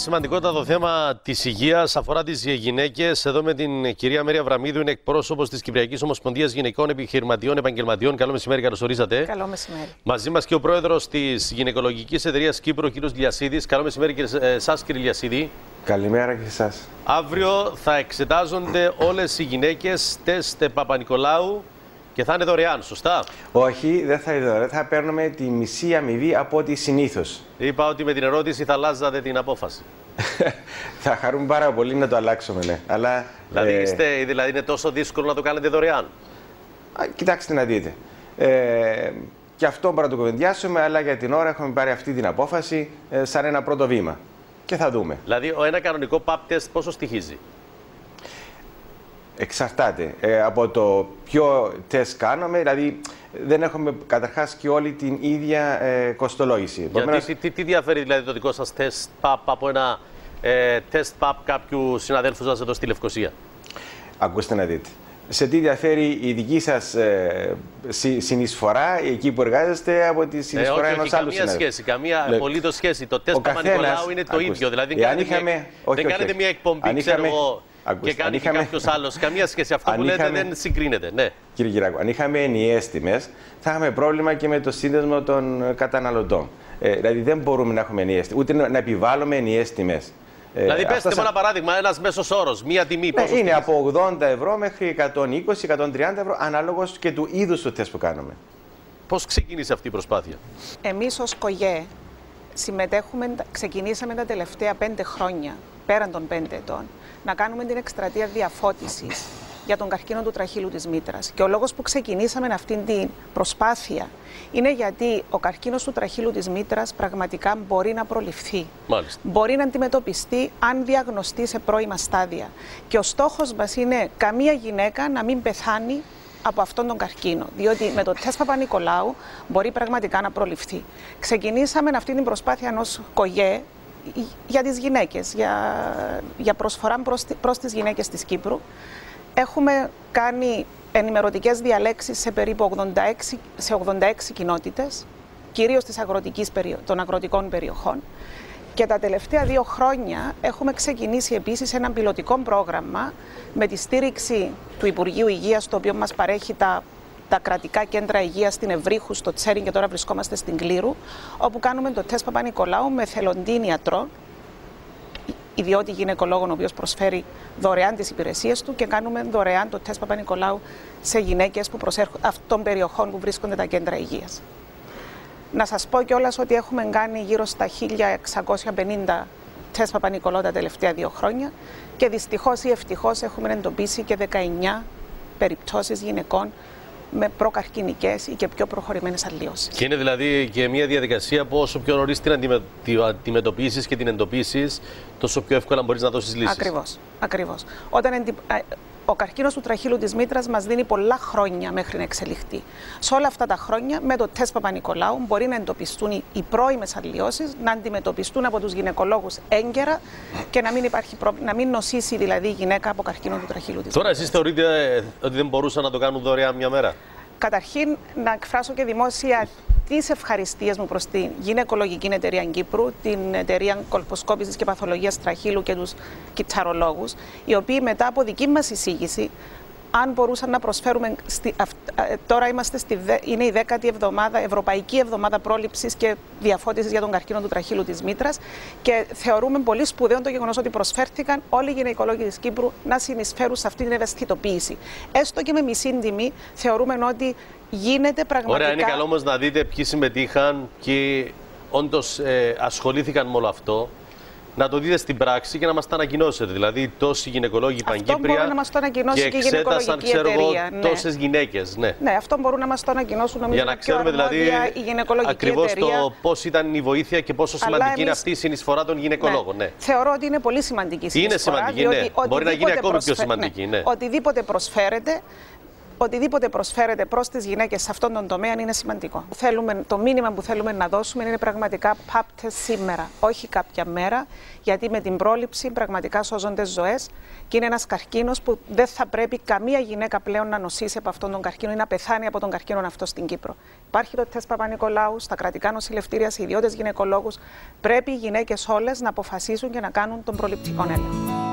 σημαντικότατο θέμα της υγείας αφορά τις γυναίκες. Εδώ με την κυρία Μέρη Αβραμίδου, είναι εκπρόσωπος της Κυπριακής Ομοσπονδίας Γυναικών Επιχειρηματιών Επαγγελματιών. Καλό μεσημέρι, καλώς ορίσατε. Καλό μεσημέρι. Μαζί μας και ο πρόεδρος της Γυναικολογικής Εταιρείας Κύπρου, ο κ. Λιασίδης. Καλό μεσημέρι και εσάς, κύριε Λιασίδη. Καλημέρα και εσάς. Αύριο θα εξετάζονται όλες οι γυναίκες τεστ Παπα-Νικολάου και θα είναι δωρεάν, σωστά? Όχι, δεν θα είναι δωρεάν. Θα παίρνουμε τη μισή αμοιβή από ό,τι συνήθως. Είπα ότι με την ερώτηση θα αλλάζατε την απόφαση. Θα χαρούμε πάρα πολύ να το αλλάξουμε, ναι. Αλλά, δηλαδή είναι τόσο δύσκολο να το κάνετε δωρεάν? Κοιτάξτε να δείτε. Και αυτό μπορούμε να το κουβεντιάσουμε, αλλά για την ώρα έχουμε πάρει αυτή την απόφαση σαν ένα πρώτο βήμα. Και θα δούμε. Δηλαδή, ένα κανονικό pap test πόσο στοιχίζει? Εξαρτάται από το ποιο τεστ κάνουμε, δηλαδή δεν έχουμε καταρχάς και όλη την ίδια κοστολόγηση. Γιατί τι διαφέρει δηλαδή το δικό σας τεστ pap από ένα τεστ pap κάποιου συναδέλφου σας εδώ στη Λευκοσία? Ακούστε να δείτε. Σε τι διαφέρει η δική σας συνεισφορά εκεί που εργάζεστε από τη συνεισφορά ενός άλλου συναδέλφου? Καμία απολύτως σχέση. Το τεστ Παπα-Νικολάου είναι το ίδιο. Δηλαδή δεν κάνετε μια εκπομπή, ξέρω εγώ, και κάνει και κάποιος άλλος. Καμία σχέση. Αυτό που λέτε δεν συγκρίνεται. Ναι. Κύριε Κυράκο, αν είχαμε ενιαίες τιμές, θα είχαμε πρόβλημα και με το σύνδεσμο των καταναλωτών. Δηλαδή δεν μπορούμε να έχουμε ενιαίες τιμές, ούτε να επιβάλλουμε ενιαίες τιμές. Δηλαδή, πέστε μου ένα παράδειγμα, ένας μέσος όρος, μία τιμή. Είναι από 80 ευρώ μέχρι 120-130 ευρώ, ανάλογος και του είδους του τεστ που κάνουμε. Πώς ξεκίνησε αυτή η προσπάθεια? Εμείς ως ΚΟΓΕ ξεκινήσαμε τα τελευταία 5 χρόνια, πέραν των 5 ετών, να κάνουμε την εκστρατεία διαφώτισης για τον καρκίνο του τραχύλου της μήτρας. Και ο λόγος που ξεκινήσαμε αυτήν την προσπάθεια είναι γιατί ο καρκίνος του τραχύλου της μήτρας πραγματικά μπορεί να προληφθεί. Μάλιστα. Μπορεί να αντιμετωπιστεί αν διαγνωστεί σε πρώιμα στάδια. Και ο στόχος μας είναι καμία γυναίκα να μην πεθάνει από αυτόν τον καρκίνο. Διότι με το τεστ Παπα-Νικολάου μπορεί πραγματικά να προληφθεί. Ξεκινήσαμε αυτή την προσπάθεια ενός ΚΟΓΕ για τις γυναίκες, για προσφορά προς τις γυναίκες της Κύπρου. Έχουμε κάνει ενημερωτικές διαλέξεις σε περίπου 86 κοινότητες, κυρίως των αγροτικών περιοχών. Και τα τελευταία 2 χρόνια έχουμε ξεκινήσει επίσης ένα πιλωτικό πρόγραμμα με τη στήριξη του Υπουργείου Υγείας, το οποίο μας παρέχει τα κρατικά κέντρα υγείας στην Ευρύχου, στο Τσέριν, και τώρα βρισκόμαστε στην Κλήρου, όπου κάνουμε το τεστ Παπα-Νικολάου με θελοντή ιατρό, ιδιώτη γυναικολόγων, ο οποίος προσφέρει δωρεάν τις υπηρεσίες του, και κάνουμε δωρεάν το τεστ Παπα-Νικολάου σε γυναίκες που προσέρχονται αυτών των περιοχών που βρίσκονται τα κέντρα υγείας. Να σας πω κιόλας ότι έχουμε κάνει γύρω στα 1650 τεστ Παπα-Νικολάου τα τελευταία 2 χρόνια και δυστυχώς ή ευτυχώς έχουμε εντοπίσει και 19 περιπτώσεις γυναικών με προκαρκινικές ή και πιο προχωρημένες αλλοιώσεις. Και είναι δηλαδή και μια διαδικασία που όσο πιο νωρίς την αντιμετωπίσεις και την εντοπίσεις, τόσο πιο εύκολα μπορείς να δώσεις λύσεις. Ακριβώς. Ο καρκίνος του τραχύλου της μήτρας μας δίνει πολλά χρόνια μέχρι να εξελιχθεί. Σε όλα αυτά τα χρόνια, με το τεστ Παπα-Νικολάου μπορεί να εντοπιστούν οι πρώιμες αλλοιώσεις, να αντιμετωπιστούν από τους γυναικολόγους έγκαιρα και να μην νοσήσει δηλαδή η γυναίκα από καρκίνο του τραχύλου της μήτρας. Τώρα, εσείς θεωρείτε ότι δεν μπορούσαν να το κάνουν δωρεάν μια μέρα? Καταρχήν, να εκφράσω και δημόσια τις ευχαριστίες μου προς την Γυναικολογική Εταιρεία Κύπρου, την Εταιρεία Κολποσκόπησης και Παθολογίας Τραχύλου και τους κιτσαρολόγους, οι οποίοι μετά από δική μας εισήγηση, αν μπορούσαν να προσφέρουμε. Τώρα είναι η 10η εβδομάδα, Ευρωπαϊκή Εβδομάδα Πρόληψης και Διαφώτισης για τον καρκίνο του τραχύλου της μήτρας, και θεωρούμε πολύ σπουδαίο το γεγονός ότι προσφέρθηκαν όλοι οι γυναικολόγοι της Κύπρου να συνεισφέρουν σε αυτή την ευαισθητοποίηση. Έστω και με μισή τιμή, θεωρούμε ότι γίνεται πραγματικά. Ωραία, είναι καλό όμως να δείτε ποιοι συμμετείχαν και όντως ασχολήθηκαν με όλο αυτό. Να το δείτε στην πράξη και να μας τα ανακοινώσετε. Δηλαδή, τόσοι γυναικολόγοι Παγκύπρια να μας το ανακοινώσει και η Γυναικολογική Εταιρεία. Τόσες γυναίκες. Ναι, αυτό μπορούν να μας το ανακοινώσουν, νομίζω, για να ξέρουμε δηλαδή ακριβώς πώς ήταν η βοήθεια και πόσο σημαντική είναι αυτή η συνεισφορά των γυναικολόγων. Ναι. Θεωρώ ότι είναι πολύ σημαντική η συνεισφορά. Είναι σημαντική, ναι. Μπορεί να γίνει ακόμη πιο σημαντική. Ναι. Οτιδήποτε προσφέρεται οτιδήποτε προσφέρεται προς τις γυναίκες σε αυτόν τον τομέα είναι σημαντικό. Το μήνυμα που θέλουμε να δώσουμε είναι πραγματικά πάψτε σήμερα, όχι κάποια μέρα, γιατί με την πρόληψη πραγματικά σώζονται ζωές και είναι ένας καρκίνος που δεν θα πρέπει καμία γυναίκα πλέον να νοσήσει από αυτόν τον καρκίνο ή να πεθάνει από τον καρκίνο αυτό στην Κύπρο. Υπάρχει το τεστ Παπα-Νικολάου, στα κρατικά νοσηλευτήρια, σε ιδιώτες γυναικολόγους. Πρέπει οι γυναίκες όλες να αποφασίσουν και να κάνουν τον προληπτικό έλεγχο.